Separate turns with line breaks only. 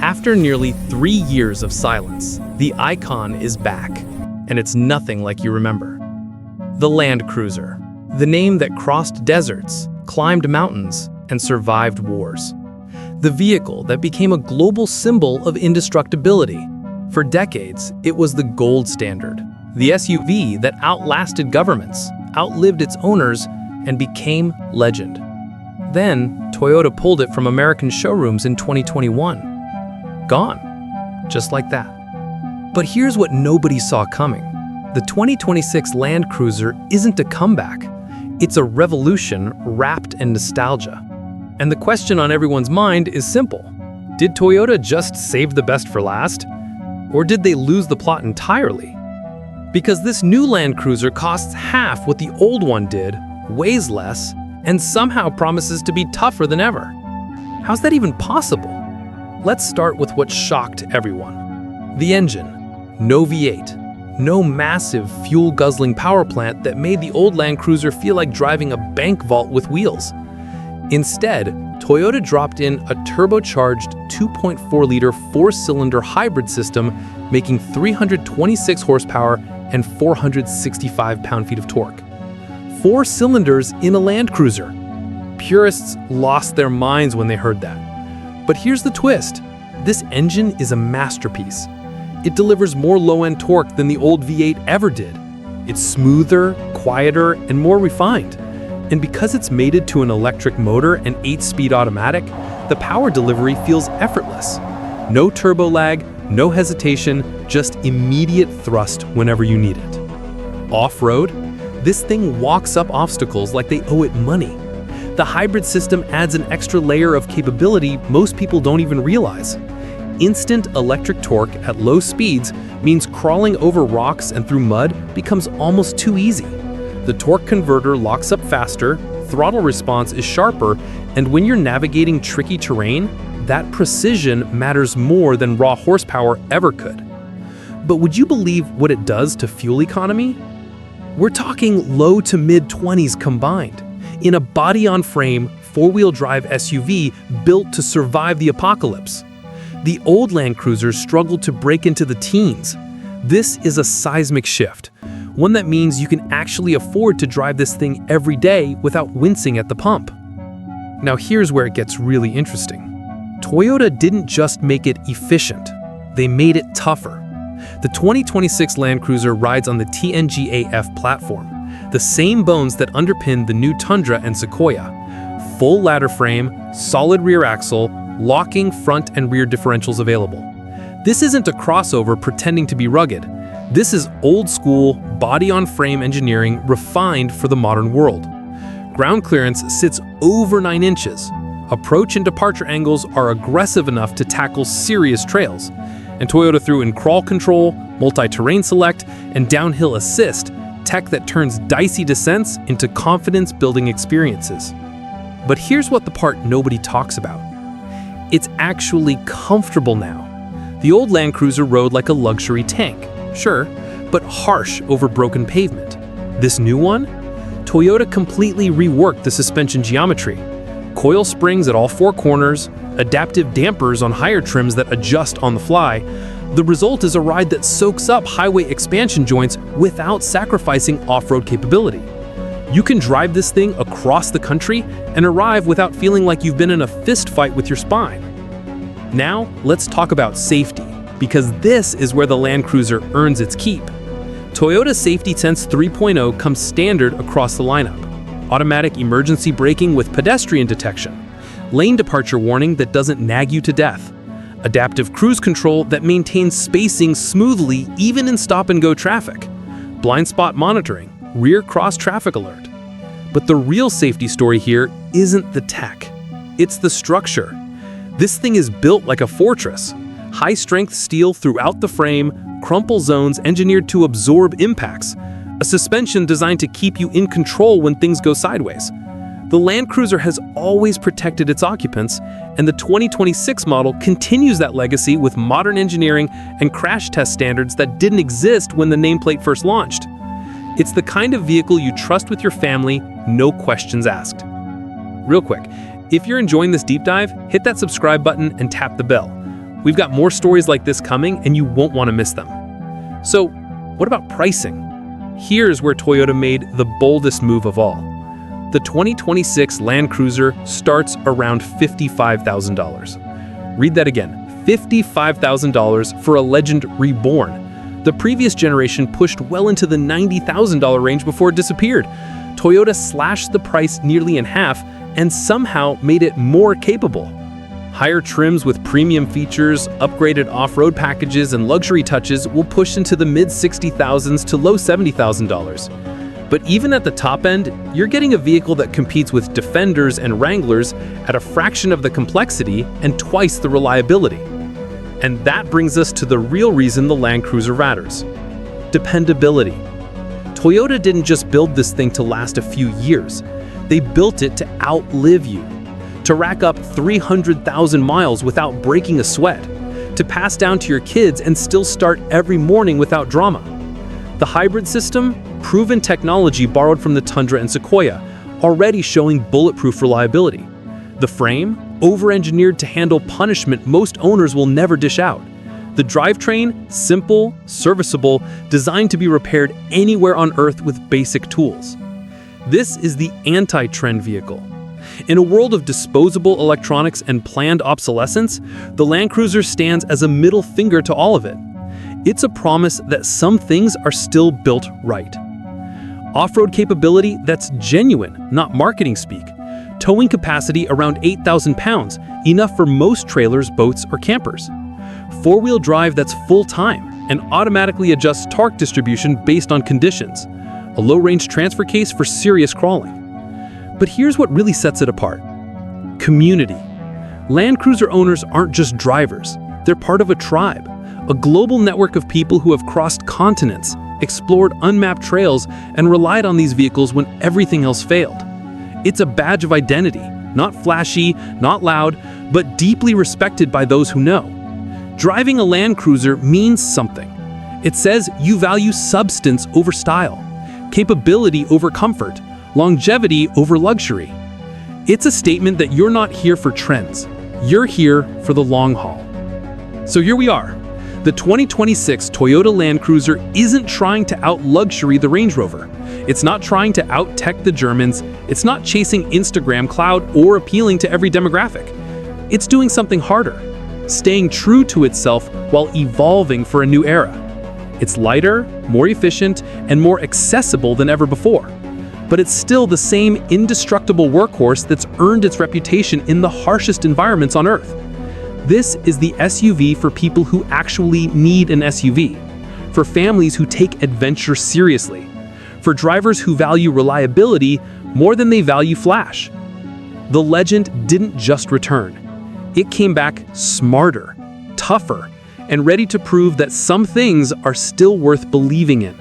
After nearly 3 years of silence, the icon is back, and it's nothing like you remember. The Land Cruiser, the name that crossed deserts, climbed mountains, and survived wars. The vehicle that became a global symbol of indestructibility. For decades, it was the gold standard, the SUV that outlasted governments, outlived its owners, and became legend. Then, Toyota pulled it from American showrooms in 2021. Gone. Just like that. But here's what nobody saw coming. The 2026 Land Cruiser isn't a comeback. It's a revolution wrapped in nostalgia. And the question on everyone's mind is simple. Did Toyota just save the best for last? Or did they lose the plot entirely? Because this new Land Cruiser costs half what the old one did, weighs less, and somehow promises to be tougher than ever. How's that even possible? Let's start with what shocked everyone. The engine. No V8. No massive fuel-guzzling power plant that made the old Land Cruiser feel like driving a bank vault with wheels. Instead, Toyota dropped in a turbocharged 2.4-liter four-cylinder hybrid system, making 326 horsepower and 465 pound-feet of torque. 4 cylinders in a Land Cruiser. Purists lost their minds when they heard that. But here's the twist. This engine is a masterpiece. It delivers more low-end torque than the old V8 ever did. It's smoother, quieter, and more refined. And because it's mated to an electric motor and 8-speed automatic, the power delivery feels effortless. No turbo lag, no hesitation, just immediate thrust whenever you need it. Off-road? This thing walks up obstacles like they owe it money. The hybrid system adds an extra layer of capability most people don't even realize. Instant electric torque at low speeds means crawling over rocks and through mud becomes almost too easy. The torque converter locks up faster, throttle response is sharper, and when you're navigating tricky terrain, that precision matters more than raw horsepower ever could. But would you believe what it does to fuel economy? We're talking low to mid-20s combined, in a body-on-frame, four-wheel drive SUV built to survive the apocalypse. The old Land Cruisers struggled to break into the teens. This is a seismic shift, one that means you can actually afford to drive this thing every day without wincing at the pump. Now here's where it gets really interesting. Toyota didn't just make it efficient, they made it tougher. The 2026 Land Cruiser rides on the TNGA-F platform, the same bones that underpin the new Tundra and Sequoia. Full ladder frame, solid rear axle, locking front and rear differentials available. This isn't a crossover pretending to be rugged. This is old-school, body-on-frame engineering refined for the modern world. Ground clearance sits over 9 inches. Approach and departure angles are aggressive enough to tackle serious trails. And Toyota threw in crawl control, multi-terrain select, and downhill assist, tech that turns dicey descents into confidence-building experiences. But here's what the part nobody talks about. It's actually comfortable now. The old Land Cruiser rode like a luxury tank, sure, but harsh over broken pavement. This new one? Toyota completely reworked the suspension geometry. Coil springs at all 4 corners, adaptive dampers on higher trims that adjust on the fly. The result is a ride that soaks up highway expansion joints without sacrificing off-road capability. You can drive this thing across the country and arrive without feeling like you've been in a fist fight with your spine. Now, let's talk about safety, because this is where the Land Cruiser earns its keep. Toyota Safety Sense 3.0 comes standard across the lineup. Automatic emergency braking with pedestrian detection. Lane departure warning that doesn't nag you to death. Adaptive cruise control that maintains spacing smoothly even in stop-and-go traffic. Blind spot monitoring. Rear cross traffic alert. But the real safety story here isn't the tech. It's the structure. This thing is built like a fortress. High-strength steel throughout the frame, crumple zones engineered to absorb impacts, a suspension designed to keep you in control when things go sideways. The Land Cruiser has always protected its occupants, and the 2026 model continues that legacy with modern engineering and crash test standards that didn't exist when the nameplate first launched. It's the kind of vehicle you trust with your family, no questions asked. Real quick, if you're enjoying this deep dive, hit that subscribe button and tap the bell. We've got more stories like this coming, and you won't want to miss them. So, what about pricing? Here's where Toyota made the boldest move of all. The 2026 Land Cruiser starts around $55,000. Read that again, $55,000 for a Legend Reborn. The previous generation pushed well into the $90,000 range before it disappeared. Toyota slashed the price nearly in half and somehow made it more capable. Higher trims with premium features, upgraded off-road packages, and luxury touches will push into the mid-$60,000s to low $70,000. But even at the top end, you're getting a vehicle that competes with Defenders and Wranglers at a fraction of the complexity and twice the reliability. And that brings us to the real reason the Land Cruiser matters: dependability. Toyota didn't just build this thing to last a few years. They built it to outlive you, to rack up 300,000 miles without breaking a sweat, to pass down to your kids and still start every morning without drama. The hybrid system, proven technology borrowed from the Tundra and Sequoia, already showing bulletproof reliability. The frame, over-engineered to handle punishment most owners will never dish out. The drivetrain, simple, serviceable, designed to be repaired anywhere on Earth with basic tools. This is the anti-trend vehicle. In a world of disposable electronics and planned obsolescence, the Land Cruiser stands as a middle finger to all of it. It's a promise that some things are still built right. Off-road capability that's genuine, not marketing speak. Towing capacity around 8,000 pounds, enough for most trailers, boats, or campers. Four-wheel drive that's full-time and automatically adjusts torque distribution based on conditions. A low-range transfer case for serious crawling. But here's what really sets it apart: community. Land Cruiser owners aren't just drivers, they're part of a tribe, a global network of people who have crossed continents, explored unmapped trails, and relied on these vehicles when everything else failed. It's a badge of identity, not flashy, not loud, but deeply respected by those who know. Driving a Land Cruiser means something. It says you value substance over style, capability over comfort, longevity over luxury. It's a statement that you're not here for trends. You're here for the long haul. So here we are. The 2026 Toyota Land Cruiser isn't trying to out-luxury the Range Rover. It's not trying to out-tech the Germans. It's not chasing Instagram clout or appealing to every demographic. It's doing something harder, staying true to itself while evolving for a new era. It's lighter, more efficient, and more accessible than ever before. But it's still the same indestructible workhorse that's earned its reputation in the harshest environments on Earth. This is the SUV for people who actually need an SUV, for families who take adventure seriously, for drivers who value reliability more than they value flash. The Legend didn't just return. It came back smarter, tougher, and ready to prove that some things are still worth believing in.